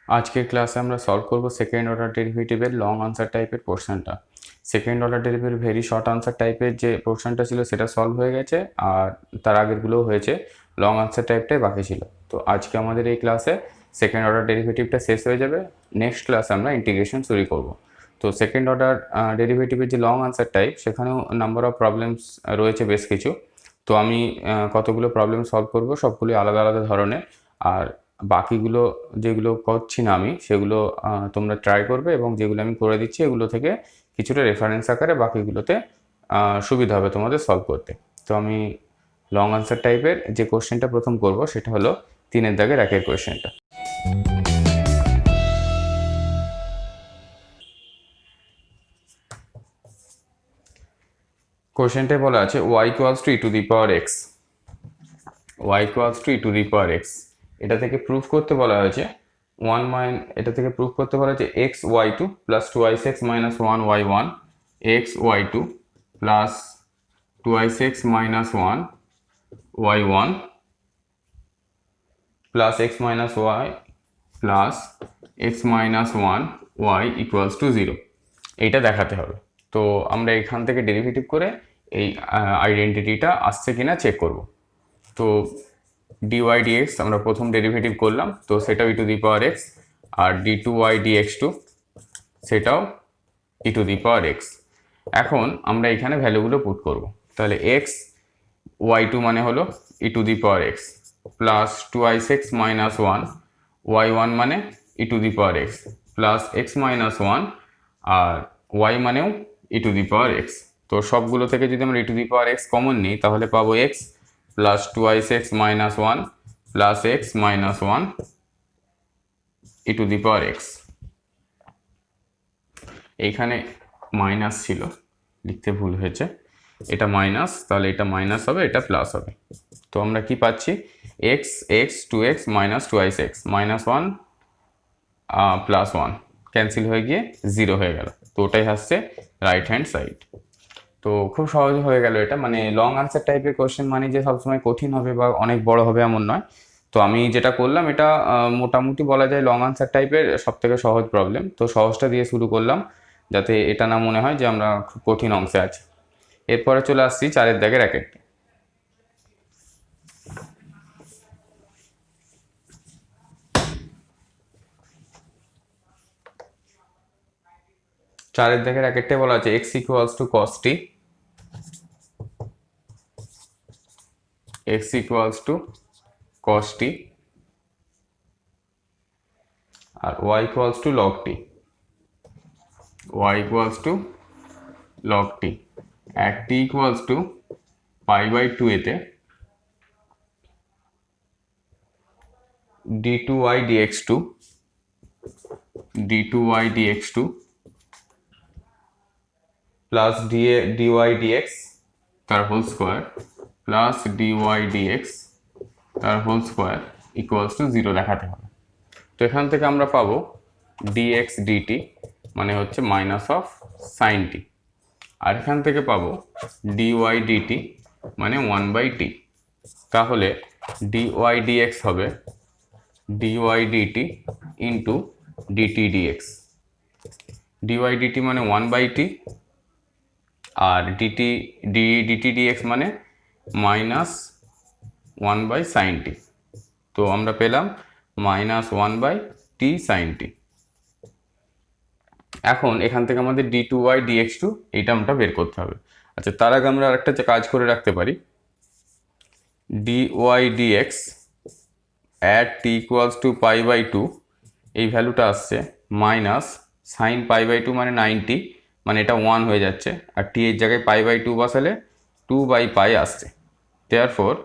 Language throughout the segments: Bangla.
আজকের ক্লাসে আমরা সলভ করব সেকেন্ড অর্ডার ডেরিভেটিভের লং আনসার টাইপের পোর্শনটা। Second order derivative very short answer টাইপের যে পোর্শনটা ছিল সেটা সলভ হয়ে গেছে, আর তার আগেরগুলোও হয়েছে। লং আনসার টাইপটাই বাকি ছিল। তো আজকে আমাদের এই ক্লাসে সেকেন্ড অর্ডার ডেরিভেটিভটা শেষ হয়ে যাবে। নেক্সট ক্লাসে আমরা ইন্টিগ্রেশন শুরু করব। তো সেকেন্ড অর্ডার ডেরিভেটিভের যে লং আনসার টাইপ, সেখানেও নাম্বার অফ প্রবলেমস রয়েছে বেশ কিছু। তো আমি কতগুলো প্রবলেম সলভ করব, সবগুলি আলাদা আলাদা ধরনের। আর বাকিগুলো যেগুলো করছি না আমি, সেগুলো তোমরা ট্রাই করবে, এবং যেগুলো আমি করে দিচ্ছি এগুলো থেকে কিছুটা রেফারেন্স আকারে বাকিগুলোতে সুবিধা হবে তোমাদের সলভ করতে। তো আমি লং আনসার টাইপের যে কোশ্চেনটা প্রথম করব সেটা হলো 3 দাগের 1 কোশ্চেনটা। কোশ্চেনটায় বলা আছে y equals two e to the power x. y equals two e to the power x, এটা থেকে প্রুফ করতে বলা হয়েছে এটা থেকে প্রুফ করতে বলা হয়েছে x y two plus two ice x minus one y one, x y two plus two ice x minus one y one plus x minus y plus x minus one y equals to zero. এইটা দেখাতে হবে। তো আমরা এখান থেকে ডেরিভেটিভ করে এই আইডেন্টিটিটা আসছে কিনা চেক করব। তো dy dx আমরা প্রথম ডেরিভেটিভ করলাম, তো সেটাও ই to the power x, R d2y dx2 সেটাও ই টু দি পাওয়ার এক্স। এখন আমরা এখানে ভ্যালুগুলো পুট করব। তাহলে এক্স ওয়াই টু মানে হলো e to the power x plus two ice x minus one y one মানে e to the power x plus x minus one, আর ওয়াই মানেও e to the power x. তো সবগুলো থেকে যদি আমরা e to the power x common নিই তাহলে পাবো x plus two ice x minus one plus x minus one e to the power x. এইখানে মাইনাস ছিল, লিখতে ভুল হয়েছে, এটা মাইনাস, তাহলে এটা মাইনাস হবে, এটা প্লাস হবে। তো আমরা কি পাচ্ছি, x x two x minus two আইস x minus one plus one cancel হয়ে গিয়ে জিরো হয়ে গেল। তো ওটাই আসছে রাইট হ্যান্ড সাইড। তো খুব সহজ হয়ে গেল এটা। মানে লং আনসার টাইপের কোশ্চেন মানে যে সবসময় কঠিন হবে বা অনেক বড় হবে এমন নয়। তো আমি যেটা করলাম এটা মোটামুটি বলা যায় লং আনসার টাইপের সব থেকে সহজ প্রবলেম। তো সহজটা দিয়ে শুরু করলাম যাতে এটা না মনে হয় যে আমরা খুব কঠিন অংশে আছি। এরপরে চলে আসছি 4 দাগের 1 4 দাগের 1 বলা আছে x equals to cos t, x equals to cos t আর y equals to log t, y equals to log t at t equals to pi by 2 এতে d2y dx2 dx2 plus dy dx তার whole square plus dy dx তার হোল স্কোয়ার ইকুয়ালস টু 0 দেখাতে হবে। তো এখান থেকে আমরা পাবো dx dt মানে হচ্ছে মাইনাস অফ সাইন টি, আর এখান থেকে পাবো dy dt মানে 1/t। তাহলে dy dx হবে dy dt into dt dx, dy dt মানে 1/t আর dt dx মানে মাইনাস 1/sin t। তো আমরা পেলাম মাইনাস 1/t sin t। এখন এখান থেকে আমাদের d2y dx2 এই টার্মটা বের করতে হবে। আচ্ছা, তার আগে আমরা আরেকটা কাজ করে রাখতে পারি, dy dx at t equals to pi by 2 এই ভ্যালুটা আসছে মাইনাস সাইন পাই বাই 2 মানে 90, মানে এটা 1 হয়ে যাচ্ছে, আর t এর জায়গায় পাই বাই 2 বসালে 2/পাই আসছে। দেয়ারফর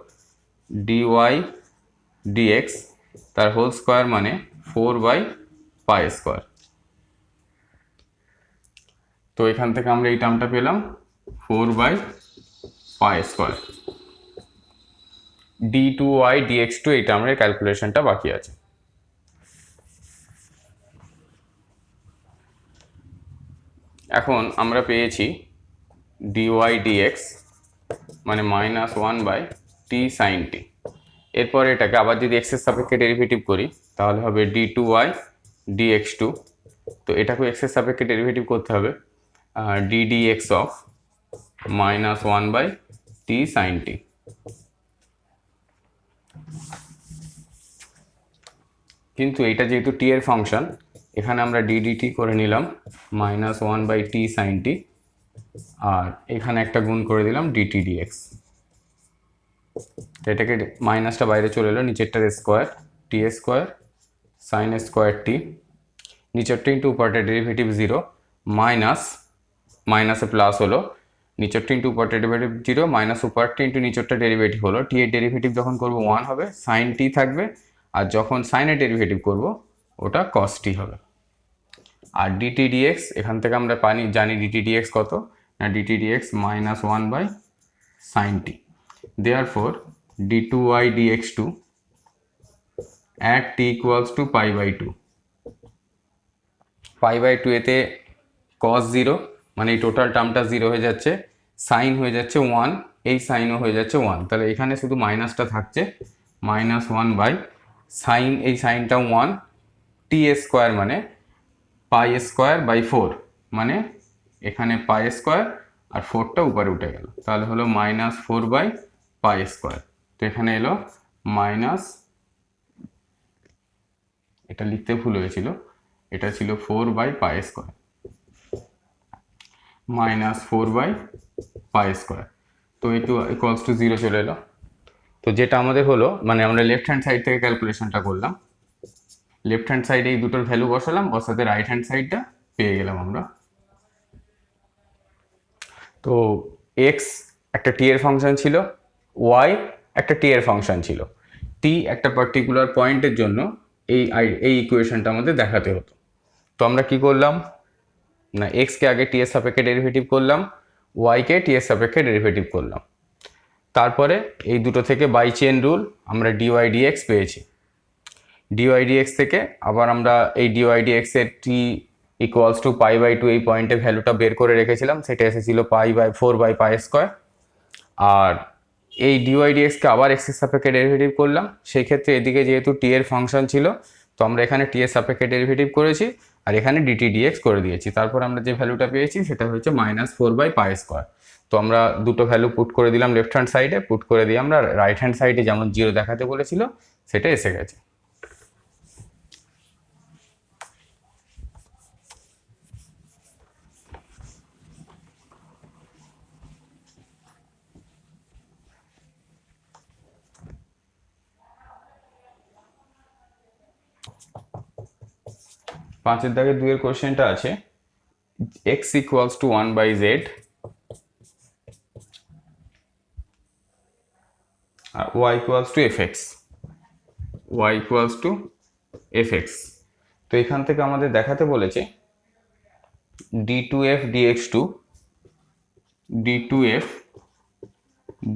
dy dx তার হোল স্কোয়ার মানে 4/পাই স্কোয়ার। তো এখান থেকে আমরা এই টার্মটা পেলাম 4/পাই স্কোয়ার। d2y dx2 এই টার্মের ক্যালকুলেশনটা বাকি আছে। এখন আমরা পেয়েছি dy dx মানে মাইনাস 1/t sin t। এরপর এটাকে আবার যদি x এর সাপেক্ষে ডেরিভেটিভ করি তাহলে হবে d2y dx2, তো এটাকে x এর সাপেক্ষে ডেরিভেটিভ করতে হবে ddx of minus 1 by t sine t. কিন্তু এটা যেহেতু টি এর ফাংশন, এখানে আমরা ddt করে নিলাম মাইনাস 1 বাই টি সাইন টি, আর এখানে একটা গুণ করে দিলাম dt dx। এটাকে মাইনাসটা বাইরে চলে এলো, নিচেরটার স্কোয়ার টি স্কোয়ার সাইন স্কোয়ার টি, নিচেরটা ইন্টু উপরটা ডেরিভেটিভ 0 মাইনাস মাইনাসে প্লাস হলো, নিচেরটা ইন্টু উপরটা ডেরিভেটিভ 0 মাইনাস উপরটা ইন্টু নিচেরটা ডেরিভেটিভ হলো, টি এর ডেরিভেটিভ যখন করব 1 হবে সাইন টি থাকবে, আর যখন সাইনের ডেরিভেটিভ করব ওটা কস টি হবে। আর ডিটি ডিএক্স এখান থেকে আমরা জানি ডিটি ডিএক্স কত না, dt dx minus 1 by sine t. Therefore d2y dx2 at t equals to pi by 2, pi by 2 এতে cos 0 মানে এই টোটাল টার্মটা 0 হয়ে যাচ্ছে, সাইন হয়ে যাচ্ছে 1, এই সাইনও হয়ে যাচ্ছে 1, তাহলে এখানে শুধু মাইনাসটা থাকছে মাইনাস 1 বাই সাইন, এই সাইনটা 1, টি স্কোয়ার মানে পাই স্কোয়ার বাই 4, মানে এখানে পাই স্কোয়ার আর 4টা উপরে উঠে গেল, তাহলে হলো মাইনাস 4 বাই পাই স্কোয়ার। তো এখানে এলো মাইনাস, এটা লিখতে ভুল হয়েছিল, এটা ছিল 4 by pi square, minus 4 by pi square. তো একটু ইকুয়ালস টু 0 চলে এলো। তো যেটা আমাদের হলো, মানে আমরা লেফট হ্যান্ড সাইড থেকে ক্যালকুলেশনটা করলাম, লেফট হ্যান্ড সাইডে এই দুটোর ভ্যালু বসালাম, বসাতে রাইট হ্যান্ড সাইডটা পেয়ে গেলাম আমরা। তো এক্স একটা টি এর ফাংশন ছিল, ওয়াই একটা টি এর ফাংশন ছিল, টি একটা পার্টিকুলার পয়েন্টের জন্য এই ইকুয়েশনটা আমাদের দেখাতে হতো। তো আমরা কি করলাম না, এক্সকে আগে টি এর সাপেক্ষে ডেরিভেটিভ করলাম, ওয়াইকে টি এর সাপেক্ষে ডেরিভেটিভ করলাম, তারপরে এই দুটো থেকে বাই চেন রুল আমরা ডিওয়াই ডিএক্স পেয়েছি। ডিওয়াই ডিএক্স থেকে আবার আমরা এই ডিওয়াই ডিএক্স এর t equals to pi by 2 এই পয়েন্টে ভ্যালুটা বের করে রেখেছিলাম, সেটা এসেছিল pi by 4 by pi square. আর এই ডিওয়াই ডিএক্সকে আবার এক্স এর সাপেক্ষে ডেরিভেটিভ করলাম, সেই ক্ষেত্রে এদিকে যেহেতু টি এর ফাংশন ছিল, তো আমরা এখানে টি এর সাপেক্ষে ডেরিভেটিভ করেছি, আর এখানে ডিটি ডিএক্স করে দিয়েছি। তারপর আমরা যে ভ্যালুটা পেয়েছি সেটা হচ্ছে মাইনাস 4 বাই পাই স্কোয়ার। তো আমরা দুটো ভ্যালু পুট করে দিলাম লেফট হ্যান্ড সাইডে, পুট করে দিয়ে আমরা রাইট হ্যান্ড সাইডে যেমন 0 দেখাতে বলেছিল সেটা এসে গেছে। পাঁচের দাগে 2 এর কোশ্চেনটা আছে, x equals to 1 by z আর y equals to fx, y equals to fx. তো এখান থেকে আমাদের দেখাতে বলেছে d2f dx2 d2f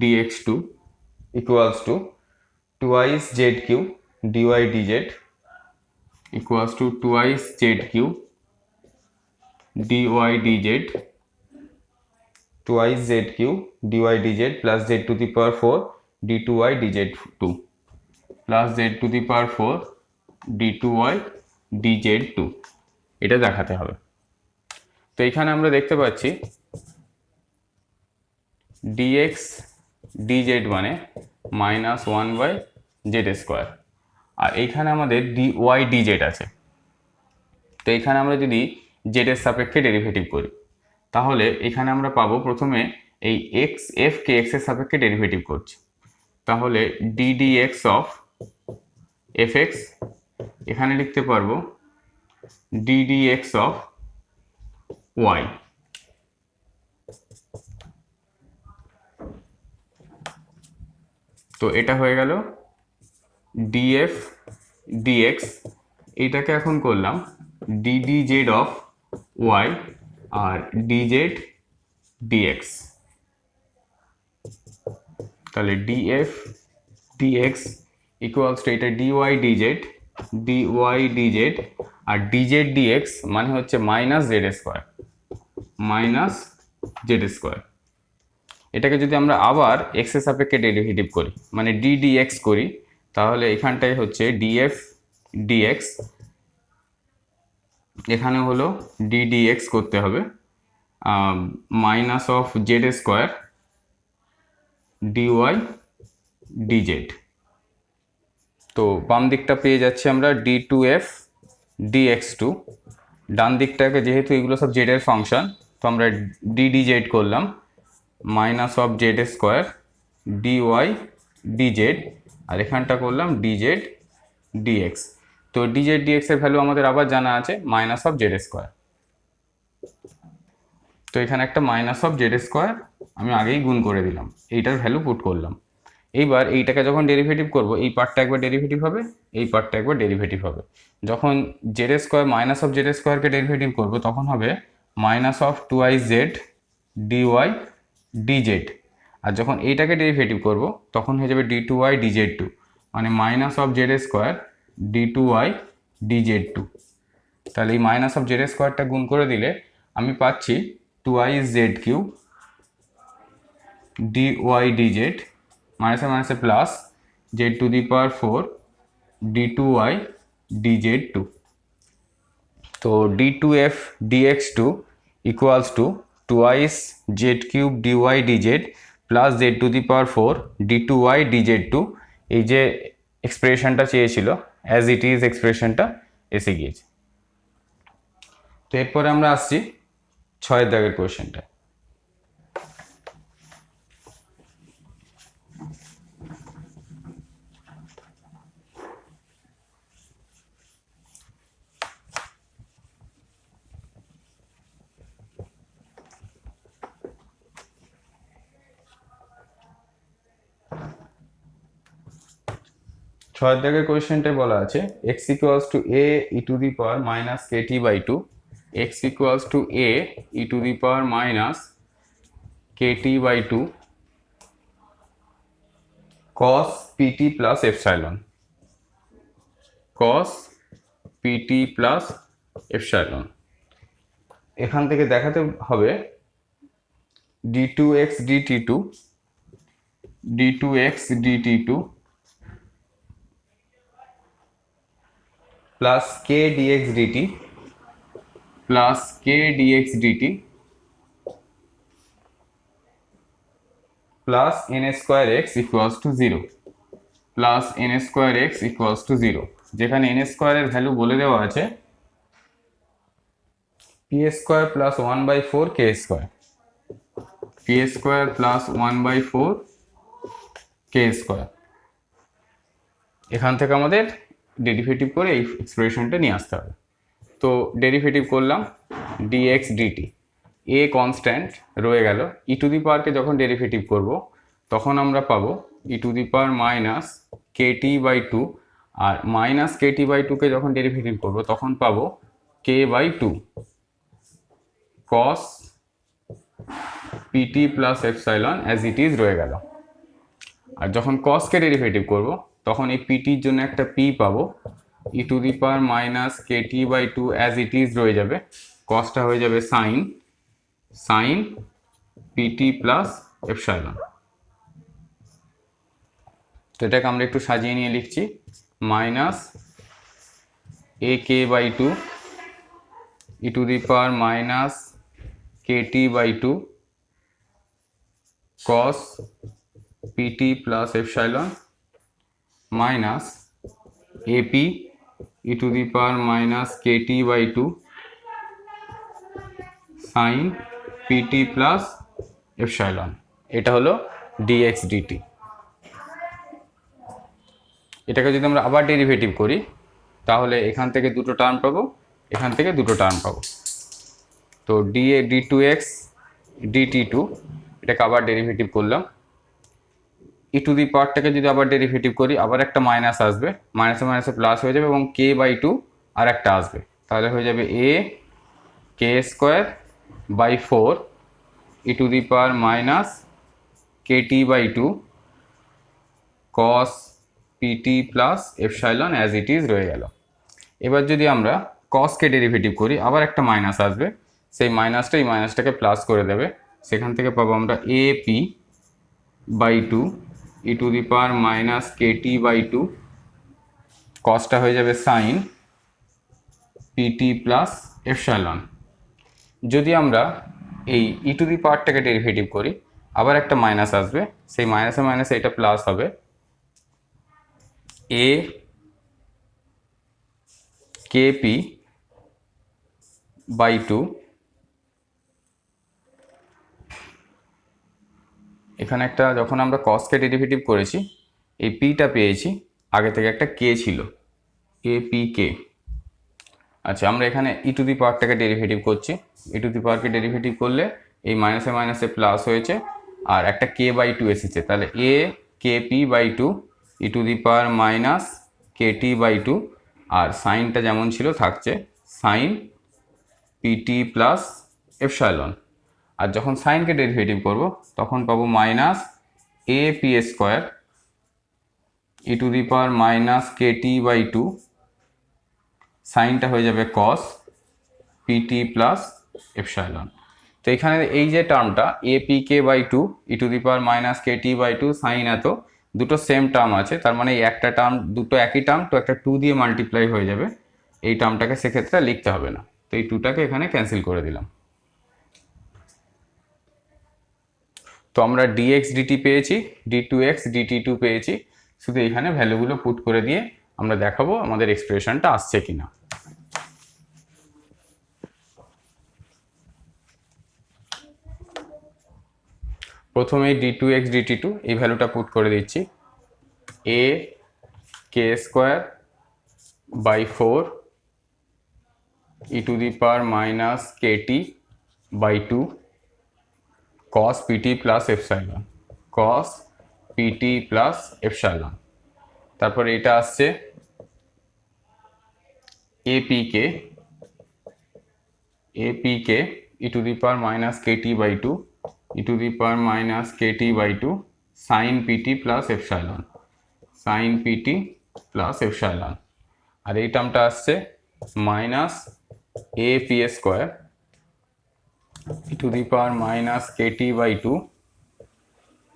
dx2 equals to twice z cube dy dz equals to twice z cube dy dz twice z cube dy dz plus z to the power 4 d2y dz2 plus z to the power 4 d2y dz2, এটা দেখাতে হবে। তো এখানে আমরা দেখতে পাচ্ছি dx dz মানে মাইনাস 1 বাই জেড স্কোয়ার, আর এইখানে আমাদের dy dz আছে। তো এখানে আমরা যদি জেড এর সাপেক্ষে ডেরিভেটিভ করি, তাহলে এখানে আমরা পাবো প্রথমে এই এক্স এফ কে এক্স এর সাপেক্ষে ডেরিভেটিভ করছি, তাহলে ddx অফ fx, এখানে লিখতে পারবো ddx অফ y। তো এটা হয়ে গেল df dx, এইটাকে এখন করলাম ddz অফ y আর dz dx, তাহলে df dx ইকুয়ালস টু এটা dy dz dy dz আর dz dx মানে হচ্ছে minus z square, minus z square. এটাকে যদি আমরা আবার এক্স এর সাপেক্ষে ডেরিভেটিভ করি মানে ddx করি, তাহলে এখানটায় হচ্ছে df dx এখানে হলো ডি ডিএক্স করতে হবে minus of z square dy dz. তো বাম দিকটা পেয়ে যাচ্ছি আমরা d two f dx two, ডান দিকটাকে যেহেতু এগুলো সব জেডের ফাংশন তো আমরা ডি ডিজেড করলাম minus of z square dy dz, আর এখানটা করলাম ডিজেড ডিএক্স। তো ডিজেড ডিএক্স এর ভ্যালু আমাদের আবার জানা আছে মাইনাস অফ জেড স্কোয়ার। তো এখানে একটা মাইনাস অফ জেড স্কোয়ার আমি আগেই গুণ করে দিলাম, এইটার ভ্যালু পুট করলাম। এইবার এইটাকে যখন ডেরিভেটিভ করব এই পার্টটা একবার ডেরিভেটিভ হবে, এই পার্টটা একবার ডেরিভেটিভ হবে। যখন z square minus of z স্কোয়ারকে ডেরিভেটিভ করব তখন হবে minus of two i z dy dz, আর যখন এইটাকে ডেরিভেটিভ করব তখন হয়ে যাবে d two y dz two, মানে minus of z square d two y dz two. তাহলে এই মাইনাস অফ জেড স্কোয়ারটা গুণ করে দিলে আমি পাচ্ছি two i z q d y dz মাইনাসে মাইনাসে plus z to the power four d two y dz two. তো d two f dx two equals to twice z cube dy dz plus z to the power four d two y dz two. এই যে এক্সপ্রেশনটা চেয়েছিল অ্যাজ ইট ইজ এক্সপ্রেশনটা এসে গিয়েছে। তো এরপরে আমরা আসছি 6 দাগের কোয়েশ্চেনটা। ছয় দাগের কোয়েশ্চেনটায় বলা আছে x equals to a e to the power minus k t by two, x equals to a e to the power minus k t by two cos pt plus epsilon, cos pt plus epsilon. এখান থেকে দেখাতে হবে d two x dt two, d two x dt two plus k dx dt plus k dx dt plus n square x equals to zero, plus n square x equals to zero. যেখানে এন স্কোয়ারের ভ্যালু বলে দেওয়া আছে p square plus one by four k square, p square plus one by four k square. এখান থেকে আমাদের ডেরিভেটিভ করে এই এক্সপ্রেশনটা নিয়ে আসতে হবে। তো ডেরিভেটিভ করলাম ডিএক্স ডিটি, এ কনস্ট্যান্ট রয়ে গেল, ই টু দি পাওয়ারকে যখন ডেরিভেটিভ করব তখন আমরা পাবো e to the power minus kt by two, আর মাইনাস কেটি বাই টুকে যখন ডেরিভেটিভ করব তখন পাবো k by two cos pt plus epsilon as it is রয়ে গেল। আর যখন কসকে ডেরিভেটিভ করব তখন এই পিটির জন্য একটা পি পাবো, e to the power minus kt by two as it is রয়ে যাবে, কসটা হয়ে যাবে sine sine pt plus epsilon. তো এটাকে আমরা একটু সাজিয়ে নিয়ে লিখছি minus a k by two e to the power minus kt by two cos pt plus epsilon minus ap e to the power minus kt by two sine pt plus epsilon. এটা হলো ডিএক্স ডিটি। এটাকে যদি আমরা আবার ডেরিভেটিভ করি তাহলে এখান থেকে দুটো টার্ম পাবো, এখান থেকে দুটো টার্ম পাবো। তো d two x dt two এটাকে আবার ডেরিভেটিভ করলাম, ই টু দি পাওয়ারটাকে যদি আবার ডেরিভেটিভ করি আবার একটা মাইনাস আসবে, মাইনাসে মাইনাসে প্লাস হয়ে যাবে এবং কে বাই টু আর একটা আসবে, তাহলে হয়ে যাবে a k square by four e to the power minus kt by two cos pt plus epsilon as it is রয়ে গেল। এবার যদি আমরা কসকে ডেরিভেটিভ করি আবার একটা মাইনাস আসবে, সেই মাইনাসটা এই মাইনাসটাকে প্লাস করে দেবে, সেখান থেকে পাবো আমরা a p by two e to the power minus kt by two, কসটা হয়ে যাবে সাইন পিটি প্লাস এপসাইলন। যদি আমরা এই ই টু দি পাওয়ারটাকে ডেরিভেটিভ করি আবার একটা মাইনাস আসবে, সেই মাইনাসে মাইনাসে এটা প্লাস হবে, এ কেপি বাই 2, এখানে একটা যখন আমরা কসকে ডেরিভেটিভ করেছি এই পিটা পেয়েছি, আগে থেকে একটা কে ছিল, এ পি কে। আচ্ছা, আমরা এখানে ই টু দি পাওয়ারটাকে ডেরিভেটিভ করছি, ই টু দি পাওয়ারকে ডেরিভেটিভ করলে এই মাইনাসে মাইনাসে প্লাস হয়েছে আর একটা কে বাই 2 এসেছে, তাহলে a k p by 2 e to the power minus k t by 2, আর সাইনটা যেমন ছিল থাকছে সাইন পিটি প্লাস এপসাইলন। আর যখন সাইনকে ডেরিভেটিভ করব তখন পাবো minus a p square e to the power minus k t by 2, সাইনটা হয়ে যাবে কস পিটি প্লাস এপসাইলন। তো এখানে এই যে টার্মটা a p k by 2 e to the power minus k t by 2 sine এত, দুটো সেম টার্ম আছে, তার মানে এই একটা টার্ম দুটো একই টার্ম, তো একটা 2 দিয়ে মাল্টিপ্লাই হয়ে যাবে, এই টার্মটাকে সেক্ষেত্রে লিখতে হবে না, তো এই 2টাকে এখানে ক্যান্সেল করে দিলাম। তো আমরা ডিএক্স ডিটি পেয়েছি, ডি2x ডিটি2 পেয়েছি, শুধু এখানে ভ্যালুগুলো পুট করে দিয়ে আমরা দেখাবো আমাদের এক্সপ্রেশনটা আসছে কিনা। প্রথমে d2x dt2 এই ভ্যালুটা পুট করে দিচ্ছি, a k square by 4 e to the power minus kt by 2 cos pt plus epsilon, cos pt plus epsilon. তারপরে এটা আসছে apk e to the power minus kt by 2 e to the power minus kt by 2 sine pt plus epsilon, sine pt plus epsilon. আর এই টার্মটা আসছে minus ap square e to the power minus kt by 2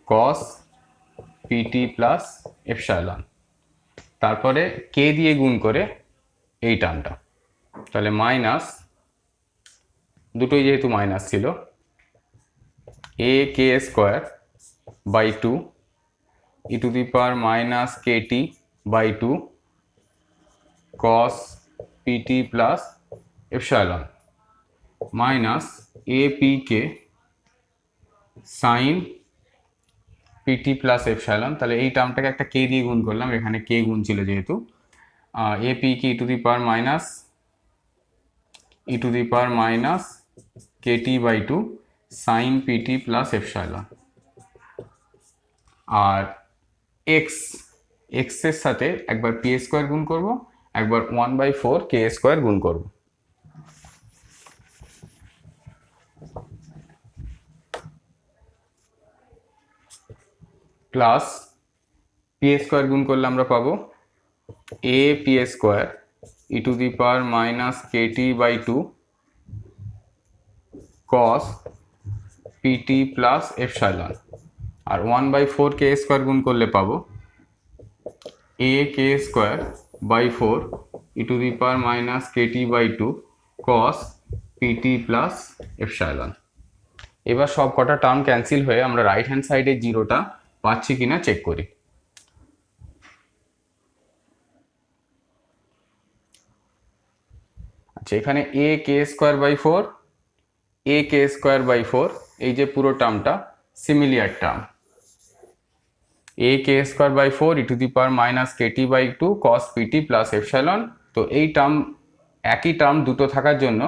cos pt plus epsilon. তারপরে কে দিয়ে গুণ করে এই টার্মটা, তাহলে মাইনাস, দুটোই যেহেতু মাইনাস ছিল, a k square by 2 e to the power minus kt by 2 cos pt plus epsilon minus apk sine pt plus epsilon. তাহলে এই টার্মটাকে একটা কে দিয়ে গুণ করলাম, এখানে কে গুণ ছিল যেহেতু, apk e to the power minus e to the power minus kt by 2 sine pt plus epsilon. আর এক্স এর সাথে একবার পি স্কোয়ার গুণ করব, একবার 1/4 কে স্কোয়ার গুণ করব। প্লাস পি স্কোয়ার গুণ করলে আমরা পাবো a p square e to the power minus kt by 2 cos pt plus epsilon. আর 1/4 কে স্কোয়ার গুণ করলে পাবো a k square by 4 e to the power minus kt by 2 cos pt plus epsilon. এবার সব কটা টার্ম ক্যান্সেল হয়ে আমরা রাইট হ্যান্ড সাইডে জিরোটা পাচ্ছি কিনা চেক করি। আচ্ছা, এখানে a k square by 4 a k square by 4 এই যে পুরো টার্মটা similar term, a k square by 4 e to the power minus kt by 2 cos pt plus epsilon. তো এই টার্ম একই টার্ম দুটো থাকার জন্য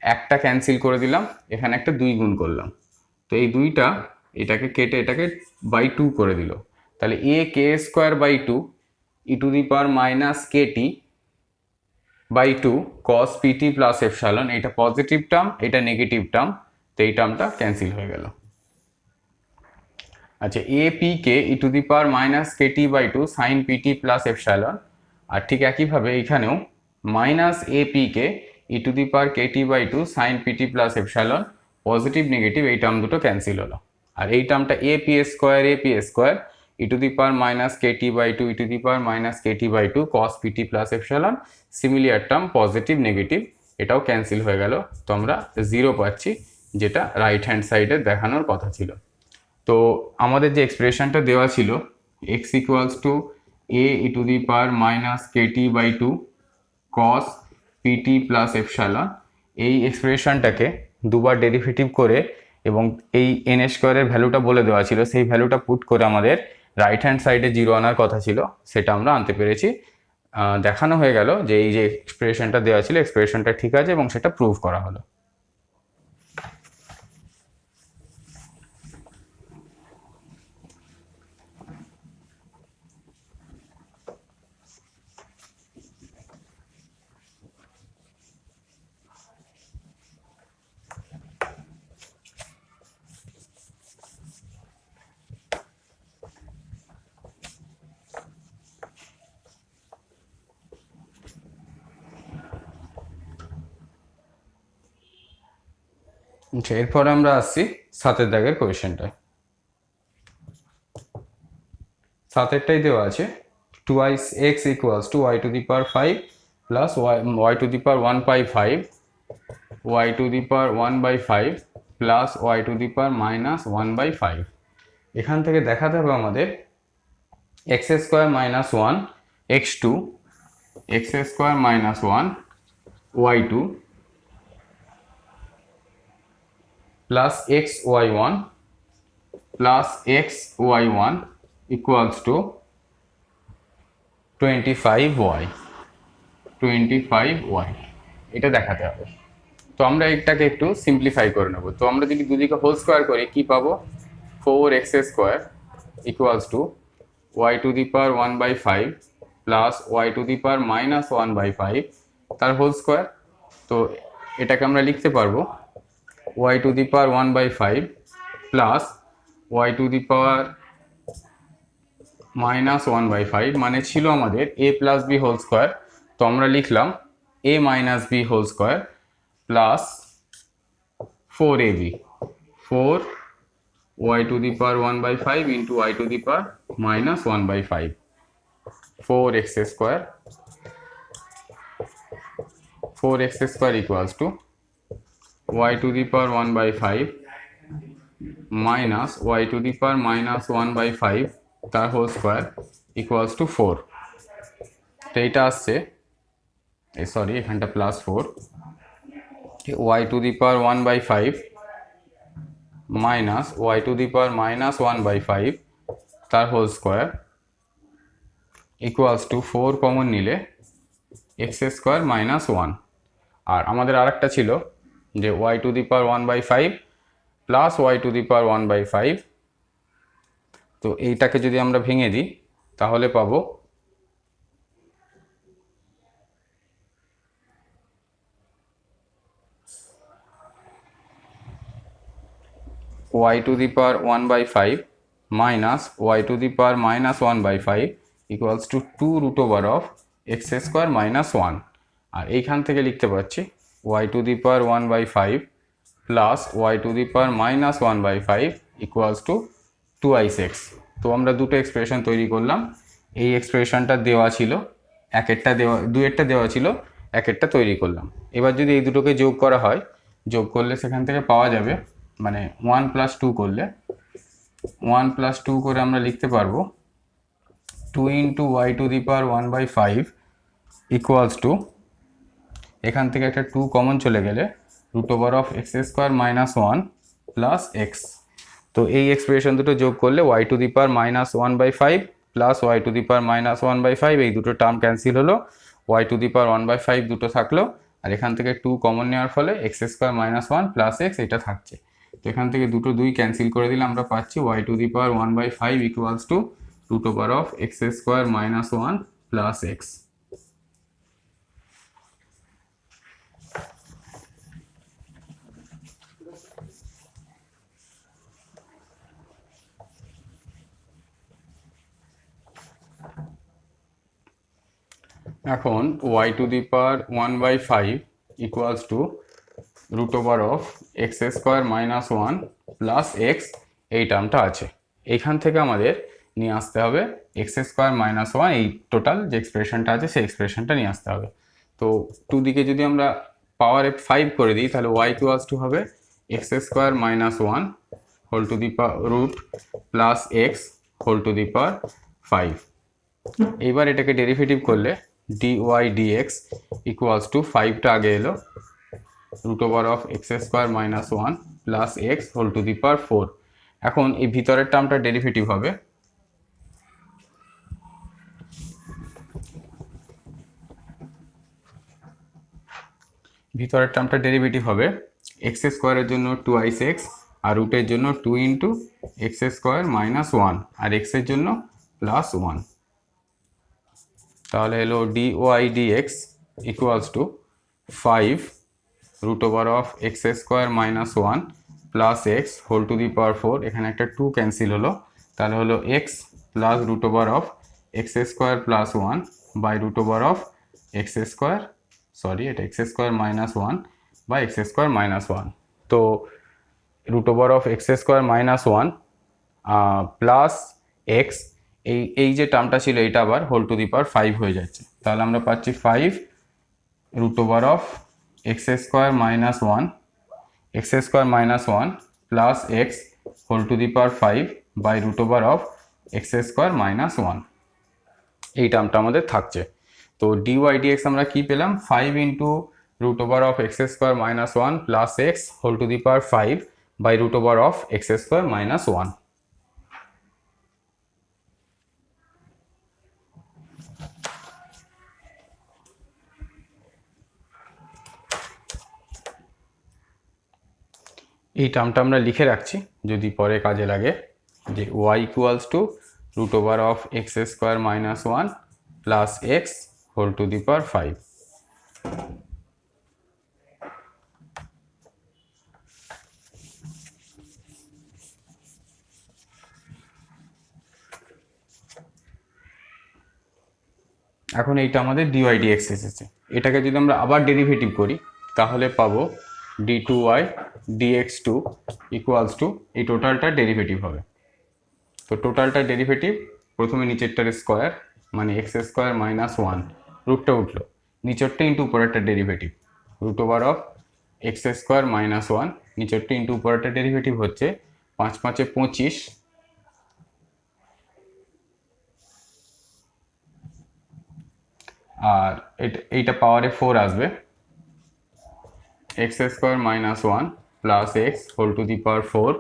একটা ক্যান্সেল করে দিলাম, এখানে একটা 2 গুণ করলাম, তো এই 2টা এটাকে কেটে এটাকে বাই 2 করে দিল, তাহলে a k square by 2 e to the power minus kt by 2 cos pt plus epsilon, এটা পজিটিভ টার্ম এটা নেগেটিভ টার্ম, তো এই টার্মটা ক্যান্সেল হয়ে গেল। আচ্ছা, a p k e to the power minus kt by 2 sine pt plus epsilon, আর ঠিক একইভাবে এখানেও minus a p k e to the power kt by 2 sine pt plus epsilon, positive negative এই টার্ম দুটো ক্যান্সেল হলো। আর এই টার্মটা a p square e to the power minus kt by 2 e to the power minus kt by 2 cos pt plus epsilon, similar term positive negative এটাও ক্যান্সেল হয়ে গেল, তো আমরা 0 পাচ্ছি, যেটা রাইট হ্যান্ড সাইডে দেখানোর কথা ছিল। তো আমাদের যে এক্সপ্রেশনটা দেওয়া ছিল x equals to a e to the power minus kt by 2 cos pt plus epsilon, এই এক্সপ্রেশনটাকে দুবার ডেরিভেটিভ করে এবং এই এন স্কোয়ারের ভ্যালুটা বলে দেওয়া ছিল, সেই ভ্যালুটা পুট করে আমাদের রাইট হ্যান্ড সাইডে 0 আনার কথা ছিল, সেটা আমরা আনতে পেরেছি। দেখানো হয়ে গেল যে এই যে এক্সপ্রেশনটা দেওয়া ছিল এক্সপ্রেশনটা ঠিক আছে এবং সেটা প্রুভ করা হলো। আচ্ছা, এরপরে আমরা আসছি 7 দাগের কোয়েশ্চেনটায়। 7টাই দেওয়া আছে 2x equals to y to the power 5 plus y to the power 1/5 y to the power 1/5 plus y to the power minus 1/5। এখান থেকে দেখাতে হবে আমাদের x square minus 1 x2 x square minus 1 y2 plus xy1 plus xy1 equals to 25y এটা দেখাতে হবে। তো আমরা এটাকে একটু সিম্পলিফাই করে নেব। তো আমরা যদি দুদিকে হোল স্কোয়ার করি কি পাবো, 4x square equals to y to the power 1/5 plus y to the power minus 1/5 তার হোল স্কোয়ার। তো এটাকে আমরা লিখতে পারবো y to the power 1/5 plus y to the power minus 1/5, মানে ছিল আমাদের a plus b whole square, তো আমরা লিখলাম a minus b whole square plus 4ab 4 y to the power 1/5 into y to the power minus 1/5 4x square equals to y to the power 1/5 minus y to the power minus 1/5 তার হোল স্কোয়ার ইকুয়ালস টু 4। তো এটা আসছে সরি এখানটা plus 4 y to the power 1/5 minus y to the power minus 1/5 তার whole square equals to 4 common নিলে x স্কোয়ার মাইনাস 1। আর আমাদের আরেকটা ছিল যে y to the power 1/5 plus y to the power 1/5, তো এইটাকে যদি আমরা ভেঙে দিই তাহলে পাবো y to the power 1/5 minus y to the power minus 1/5 equals to 2 root over of x square minus 1। আর এইখান থেকে লিখতে পারছি y to the power 1/5 plus y to the power minus 1/5 equals to 2x। তো আমরা দুটো এক্সপ্রেশন তৈরি করলাম। এই এক্সপ্রেশনটা দেওয়া ছিল, দুয়েরটা দেওয়া ছিল, একেরটা তৈরি করলাম। এবার যদি এই দুটোকে যোগ করা হয়, যোগ করলে সেখান থেকে পাওয়া যাবে মানে 1 প্লাস 2 করলে 1 প্লাস 2 করে আমরা লিখতে পারবো 2 into y to the power 1/5 equals to, এখান থেকে একটা 2 কমন চলে গেলে root over of x square minus 1 plus x. তো এই এক্সপ্রেশন দুটো যোগ করলে y to the power minus 1/5 plus y to the power minus 1/5, এই দুটো টার্ম ক্যান্সেল হলো, y টু দি পাওয়ার 1/5 দুটো থাকলো, আর এখান থেকে 2 কমন নেওয়ার ফলে x square minus 1 plus x এটা থাকছে। তো এখান থেকে দুটো 2 ক্যান্সেল করে দিলে আমরা পাচ্ছি y to the power 1/5 equals to root over of x square minus 1 plus x. এখন y to the power 1/5 equals to root over of x square minus 1 plus x, এই টার্মটা আছে। এইখান থেকে আমাদের নিয়ে আসতে হবে এক্স স্কোয়ার মাইনাস 1, এই টোটাল যে এক্সপ্রেশনটা আছে সেই এক্সপ্রেশনটা নিয়ে আসতে হবে। তো 2 দিকে যদি আমরা পাওয়ারে 5 করে দিই তাহলে y ইকুয়ালস টু হবে x square minus 1 whole to the power root plus x whole to the power 5। এইবার এটাকে ডেরিভেটিভ করলে dy dx ইকুয়ালস টু 5টা আগে এলো root over of x square minus 1 plus x whole to the power 4। এখন এই ভিতরের টার্মটা ডেরিভেটিভ হবে এক্স স্কোয়ারের জন্য 2x আর রুটের জন্য 2 ইন্টু এক্স স্কোয়ার মাইনাস 1 আর এক্সের জন্য প্লাস 1। তাহলে এলো dy dx equals to 5 root over of x square minus 1 plus x whole to the power 4। এখানে একটা 2 ক্যান্সেল হলো, তাহলে হলো x plus root over of x square plus 1 by root over of x square, sorry এটা x square minus 1 by x square minus 1। তো root over of x square minus 1 plus x, এই যে টার্মটা ছিল এটা আবার হোল টু দি পাওয়ার 5 হয়ে যাচ্ছে। তাহলে আমরা পাচ্ছি 5 root over of x square minus 1 plus x whole to the power 5 by root over of x square minus 1। এই টার্মটা আমাদের থাকছে। তো dy dx আমরা কি পেলাম 5 into root over of x square minus 1 plus x whole to the power 5 by root over of x square minus 1। এই টার্মটা আমরা লিখে রাখছি যদি পরে কাজে লাগে, যে y equals to root over of x square minus 1 plus x whole to the power 5। এখন এইটা আমাদের dy dx এসেছে। এটাকে যদি আমরা আবার ডেরিভেটিভ করি তাহলে পাবো d2y dx2 ইকুয়ালস টু এই টোটালটা ডেরিভেটিভ হবে। তো টোটালটা ডেরিভেটিভ প্রথমে নিচেরটার স্কোয়ার মানে এক্স স্কোয়ার মাইনাস 1, রুটটা উঠলো, নিচেরটা ইন্টু উপরেরটা derivative root over of x square minus 1, নিচেরটা ইন্টু উপরেরটা ডেরিভেটিভ হচ্ছে 5 5 এ 25 আর এইটা পাওয়ারে 4 আসবে x square minus 1 plus x whole to the power 4।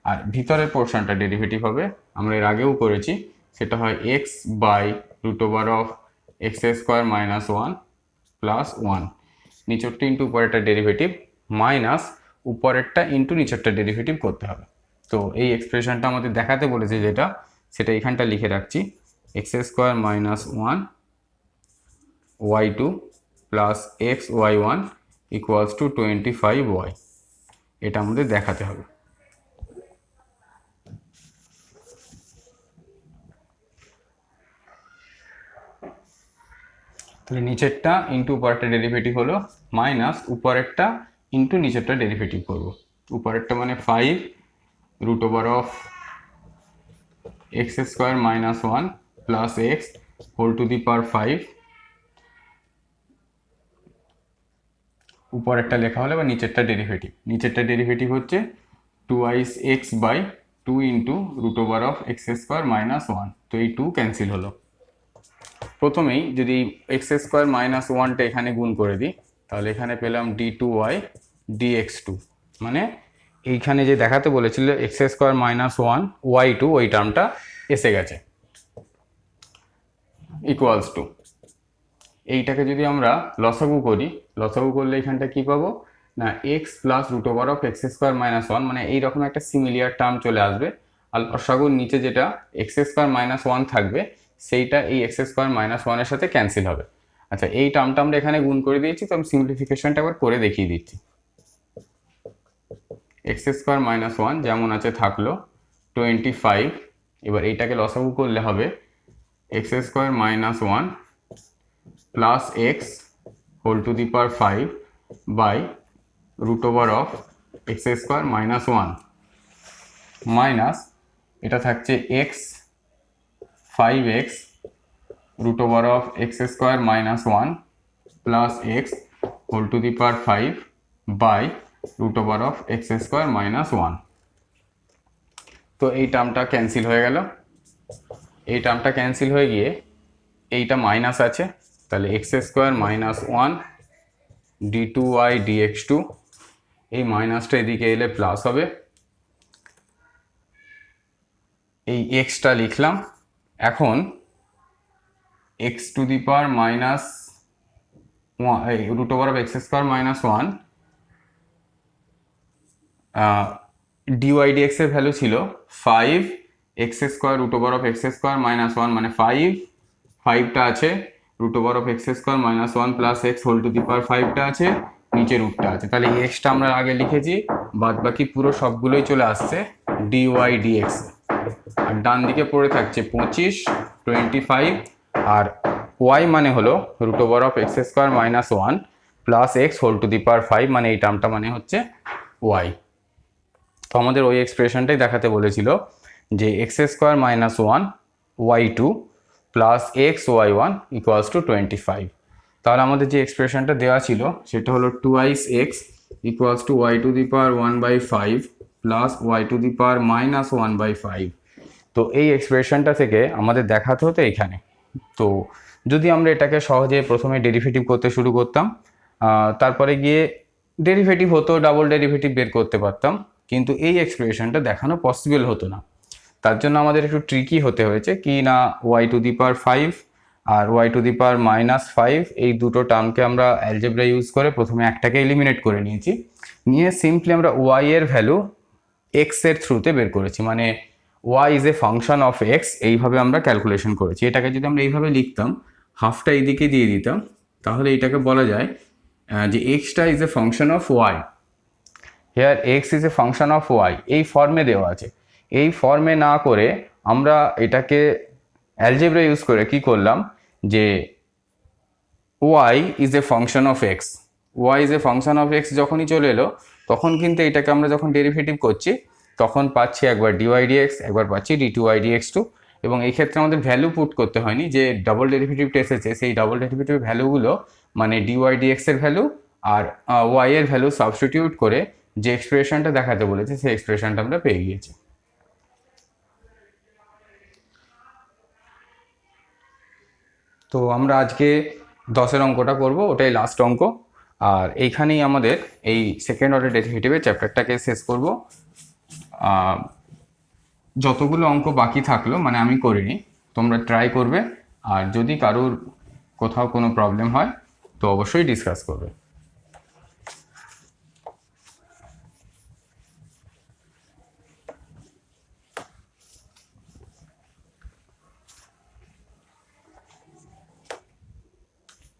আর ভিতরের পোর্শনটা ডেরিভেটিভ হবে আমরা এর আগেও করেছি, সেটা হয় x by root over of x square minus 1 plus 1, নিচেরটা ইন্টু উপরেরটা ডেরিভেটিভ মাইনাস উপরেরটা ইন্টু নিচেরটা ডেরিভেটিভ করতে হবে। তো এই এক্সপ্রেশনটা আমাদের দেখাতে বলেছে যেটা, সেটা এখানটা লিখে রাখছি x square minus 1 y2 plus x y1 equals to 25y। এটা আমাদের দেখাতে হবে। তাহলে নিচেরটা ইন্টু উপরেরটা ডেরিভেটিভ হলো মাইনাস উপরেরটা ইন্টু নিচেরটা ডেরিভেটিভ করবো। উপরেরটা মানে 5 root over of x square minus 1 plus x whole to the power 5, উপরেরটা লেখা হলে বা নিচেরটা ডেরিভেটিভ হচ্ছে 2x by 2 into root over of x square minus 1। তো এই 2 ক্যান্সেল হলো। প্রথমেই যদি এক্স স্কোয়ার মাইনাস 1টা এখানে গুণ করে দিই তাহলে এখানে পেলাম d2y dx2, মানে এইখানে যে দেখাতে বলেছিল এক্স স্কোয়ার মাইনাস 1 y2 ওই টার্মটা এসে গেছে ইকুয়ালস টু, এইটাকে যদি আমরা লসাগু করি, লসাগু করলে এখানটা কি পাবো না x plus root over of x square minus 1, মানে এইরকম একটা সিমিলিয়ার টার্ম চলে আসবে। আর লসাগুর নিচে যেটা এক্স স্কোয়ার মাইনাস 1 থাকবে সেইটা এই এক্স স্কোয়ার মাইনাস 1-এর সাথে ক্যান্সেল হবে। আচ্ছা এই টার্মটা আমরা এখানে গুণ করে দিয়েছি, তো আমি সিম্পলিফিকেশনটা একবার করে দেখিয়ে দিচ্ছি। এক্স স্কোয়ার মাইনাস 1 যেমন আছে থাকলো 25, এবার এইটাকে লসাগু করলে হবে x square minus 1 plus x whole to the power 5 by root over of x square minus 1 minus এটা থাকছে x 5x root over of x square minus 1 plus x whole to the power 5 by root over of x square minus 1। তো এই টার্মটা ক্যান্সেল হয়ে গেল, এই টার্মটা ক্যান্সেল হয়ে গিয়ে এইটা মাইনাস আছে, তাহলে x square minus 1 d two y dx two, এই মাইনাসটা এদিকে এলে প্লাস হবে। এই এক্সটা লিখলাম। এখন x to the power minus root over of x square minus 1 dy dx এর ভ্যালু ছিল 5 x square root over of x square minus 1, মানে 5টা আছে, root over of x square minus 1 plus x whole to the power 5টা আছে, নিচে রুটটা আছে। তাহলে এই এক্সটা আমরা আগে লিখেছি, বাদ বাকি পুরো সবগুলোই চলে আসছে ডিওয়াই ডিএক্স। আর ডান দিকে পড়ে থাকছে 25 25, আর ওয়াই মানে হলো root over of x square minus 1 plus x whole to the power 5, মানে এই টার্মটা মানে হচ্ছে ওয়াই। তো আমাদের ওই এক্সপ্রেশনটাই দেখাতে বলেছিল যে x square minus 1 y two plus x y 1 equals to 25। তাহলে আমাদের যে এক্সপ্রেশনটা দেওয়া ছিল সেটা হলো 2x x equals to y to the power 1/5 plus y to the power minus 1/5। তো এই এক্সপ্রেশনটা থেকে আমাদের দেখাতে হতো এইখানে। তো যদি আমরা এটাকে সহজে প্রথমে ডেরিভেটিভ করতে শুরু করতাম, তারপরে গিয়ে ডেরিভেটিভ হতো, ডাবল ডেরিভেটিভ বের করতে পারতাম, কিন্তু এই এক্সপ্রেশনটা দেখানো পসিবল হতো না। তার জন্য আমাদের একটু ট্রিকি হতে হয়েছে, কি না ওয়াই টু দি পাওয়ার 5 আর y to the power minus 5 এই দুটো টার্মকে আমরা অ্যালজেব্রা ইউজ করে প্রথমে একটাকে এলিমিনেট করে নিয়েছি, নিয়ে সিম্পলি আমরা ওয়াই এর ভ্যালু এক্স এর থ্রুতে বের করেছি, মানে y is a function of x, এইভাবে আমরা ক্যালকুলেশন করেছি। এটাকে যদি আমরা এইভাবে লিখতাম, হাফটা এইদিকে দিয়ে দিতাম, তাহলে এটাকে বলা যায় যে এক্সটা is a function of y, here x is a function of y, এই ফর্মে দেওয়া আছে। এই ফর্মে না করে আমরা এটাকে অ্যালজেব্রা ইউজ করে কি করলাম, যে y is a function of x, y is a function of x যখনই চলে এলো, তখন কিন্তু এটাকে আমরা যখন ডেরিভেটিভ করছি তখন পাচ্ছি একবার ডিওয়াই ডিএক্স, একবার পাচ্ছি d two y dx two. এবং এই ক্ষেত্রে আমাদের ভ্যালু পুট করতে হয়নি, যে ডাবল ডেরিভেটিভটা এসেছে সেই ডাবল ডেরিভেটিভ ভ্যালুগুলো মানে ডিওয়াই ডিএক্স এর ভ্যালু আর ওয়াই এর ভ্যালু সাবস্টিটিউট করে যে এক্সপ্রেশনটা দেখাতে বলেছে সেই এক্সপ্রেশনটা আমরা পেয়ে গিয়েছি। তো আমরা আজকে 10-এর অঙ্কটা করব, ওটাই লাস্ট অঙ্ক। আর এইখানেই আমাদের এই সেকেন্ড অর্ডার ডেরিভেটিভের চ্যাপ্টারটাকে শেষ করব। যতগুলো অঙ্ক বাকি থাকলো মানে আমি করিনি, তোমরা ট্রাই করবে, আর যদি কারোর কোথাও কোনো প্রবলেম হয় তো অবশ্যই ডিসকাস করবে।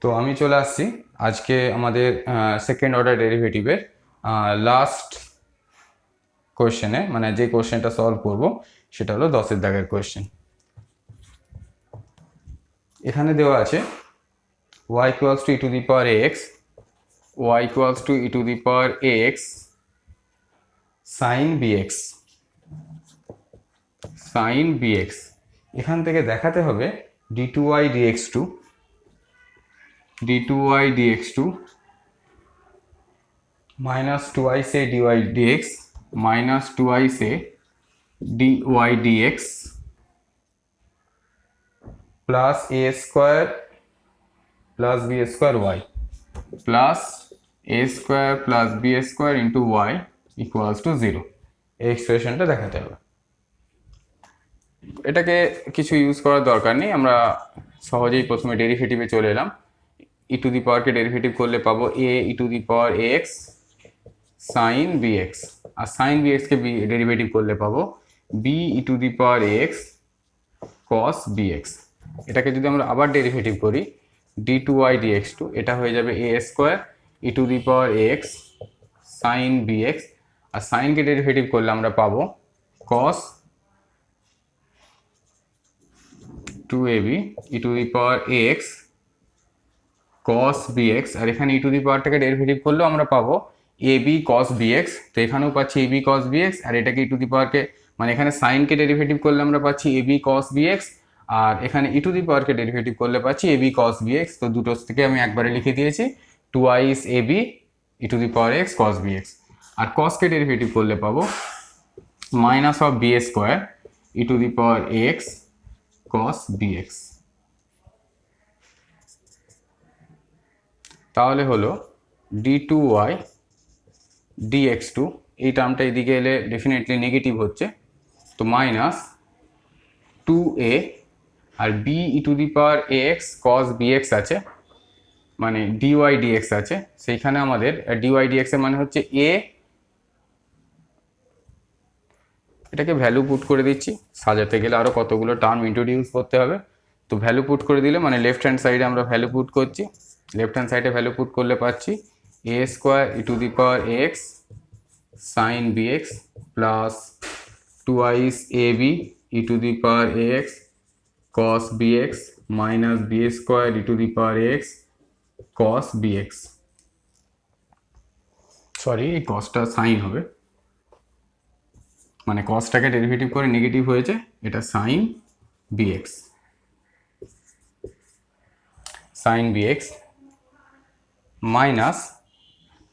তো আমি চলে আসছি আজকে আমাদের সেকেন্ড অর্ডার ডেরিভেটিভের লাস্ট কোয়েশ্চেনে, মানে যে কোয়েশ্চেনটা সলভ করব সেটা হলো 10-এর দাগের কোয়েশ্চেন। এখানে দেওয়া আছে y equals to e to the power ax, y equals to e to the power ax sin bx, sin bx। এখান থেকে দেখাতে হবে d2y dx2, d2y dx2 minus 2y से dy dx minus 2y से dy dx plus a square plus b square y plus a square plus b square into y equals to 0। এই এক্সপ্রেশনটা দেখাতে হবে। এটাকে কিছু ইউজ করার দরকার নেই, আমরা সহজেই প্রথমে ডেরিভেটিভে চলে এলাম। ই টু দি পাওয়ারকে ডেরিভেটিভ করলে পাবো a e to the power x sine b x, আর সাইন বিএক্সকে ডেরিভেটিভ করলে পাবো b e to the power x cos b x. এটাকে যদি আমরা আবার ডেরিভেটিভ করি d two y dx two, এটা হয়ে যাবে a square e to the power x sine b x, আর সাইনকে ডেরিভেটিভ করলে আমরা পাবো cos 2ab e to the power x cos bx, আর এখানে ই টু দি পাওয়ারটাকে ডেরিভেটিভ করলেও আমরা পাবো ab cos bx। তো এখানেও পাচ্ছি ab cos bx, আর এটাকে ই টু দি পাওয়ারকে মানে এখানে সাইনকে ডেরিভেটিভ করলে আমরা পাচ্ছি ab cos bx, আর এখানে ই টু দি পাওয়ারকে ডেরিভেটিভ করলে পাচ্ছি ab cos bx। তো দুটো থেকে আমি একবারে লিখে দিয়েছি, twice a b e to the power x cos b x, আর কসকে ডেরিভেটিভ করলে পাবো minus of b square e to the power x cos b x. তাহলে হলো d two y d x two, এই টার্মটা এদিকে এলে ডেফিনেটলি নেগেটিভ হচ্ছে, তো মাইনাস টু এ আর b e to the power a x cos b x আছে, মানে ডিওয়াই ডিএক্স আছে, সেইখানে আমাদের ডিওয়াই ডিএক্স এর মানে হচ্ছে এ, এটাকে ভ্যালু পুট করে দিচ্ছি, সাজাতে গেলে আরও কতগুলো টার্ম ইন্ট্রোডিউস করতে হবে, তো ভ্যালু পুট করে দিলে মানে লেফট হ্যান্ড সাইডে আমরা ভ্যালু পুট করছি, লেফট হ্যান্ড সাইডে ভ্যালু পুট করলে পাচ্ছি a square e to the power x sine b x plus twice a b e to the power a x cos b x minus b square e to the power x cos b x, sorry এই কসটা সাইন হবে, মানে কসটাকে ডেরিভেটিভ করে নেগেটিভ হয়েছে, এটা sine b x, sine b x minus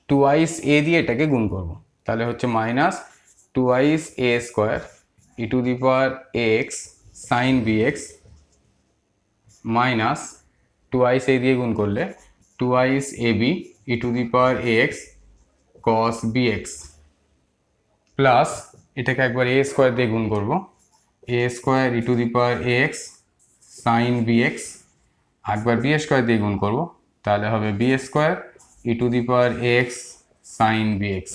twice a দিয়ে এটাকে গুণ করব, তাহলে হচ্ছে minus twice a square e to the power x sine b x minus twice a দিয়ে গুণ করলে twice a b e to the power x cos b x plus এটাকে একবার এ স্কোয়ার দিয়ে গুণ করব, a square e to the power x sine b x, একবার বি স্কোয়ার দিয়ে গুণ করব, তাহলে হবে B square e to the power x sine b x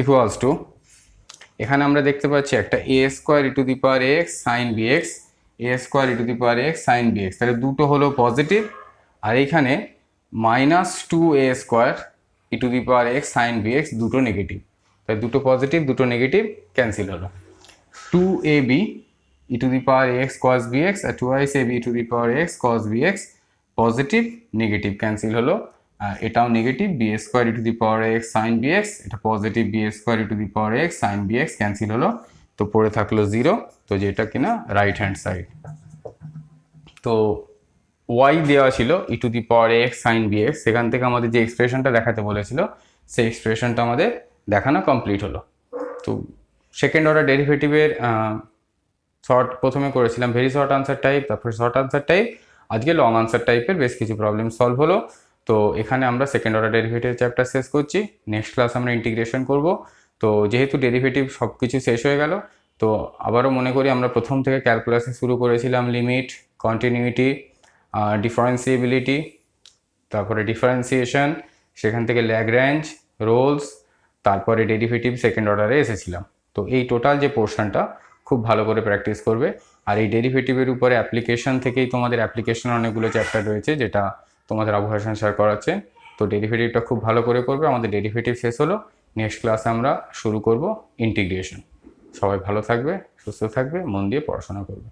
equals to, এখানে আমরা দেখতে পাচ্ছি একটা a square e to the power x sine b x, a square e to the power x sine b x, তাহলে দুটো হলো পজিটিভ, আর এইখানে minus two a square e to the power x sine b x দুটো নেগেটিভ, তাই দুটো পজিটিভ দুটো নেগেটিভ ক্যান্সেল হলো, two a b e to the power x cos b x R twice a b e to the power x cos b x positive negative cancel হলো, এটাও negative b square e to the power x sine b x, এটা positive b square e to the power x sine b x cancel হলো, তো পড়ে থাকলো জিরো, তো যেটা কিনা রাইট হ্যান্ড সাইড। তো ওয়াই দেওয়া ছিল e to the power x sine b x, সেখান থেকে আমাদের যে এক্সপ্রেশনটা দেখাতে বলেছিল সেই এক্সপ্রেশনটা আমাদের দেখানো কমপ্লিট হলো। তো সেকেন্ড অর্ডার ডেরিভেটিভের শর্ট প্রথমে করেছিলাম ভেরি শর্ট আনসার টাইপ, তারপরে শর্ট আনসার টাইপ, আজকে লং আনসার টাইপের বেশ কিছু প্রবলেম সলভ হলো। তো এখানে আমরা সেকেন্ড অর্ডার ডেরিভেটিভ চ্যাপ্টার শেষ করছি, নেক্সট ক্লাস আমরা ইন্টিগ্রেশন করব। তো যেহেতু ডেরিভেটিভ সব কিছু শেষ হয়ে গেল, তো আবারও মনে করি আমরা প্রথম থেকে ক্যালকুলাসে শুরু করেছিলাম লিমিট, কন্টিনিউইটি, ডিফারেন্সিয়েবিলিটি, তারপরে ডিফারেন্সিয়েশন, সেখান থেকে ল্যাগ্রেঞ্জ, রোলস, তারপরে ডেরিভেটিভ সেকেন্ড অর্ডারে এসেছিলাম। তো এই টোটাল যে পোর্শনটা খুব ভালো করে প্র্যাকটিস করবে, আর এই ডেরিভেটিভের উপরে অ্যাপ্লিকেশন থেকেই তোমাদের অ্যাপ্লিকেশন অনেকগুলো চ্যাপ্টার রয়েছে যেটা তোমাদের আবু হাসান স্যার করাচ্ছে, তো ডেরিভেটিভটা খুব ভালো করে করবে। আমাদের ডেরিভেটিভ শেষ হলো, নেক্সট ক্লাসে আমরা শুরু করব ইন্টিগ্রেশন। সবাই ভালো থাকবে, সুস্থ থাকবে, মন দিয়ে পড়াশোনা করবে।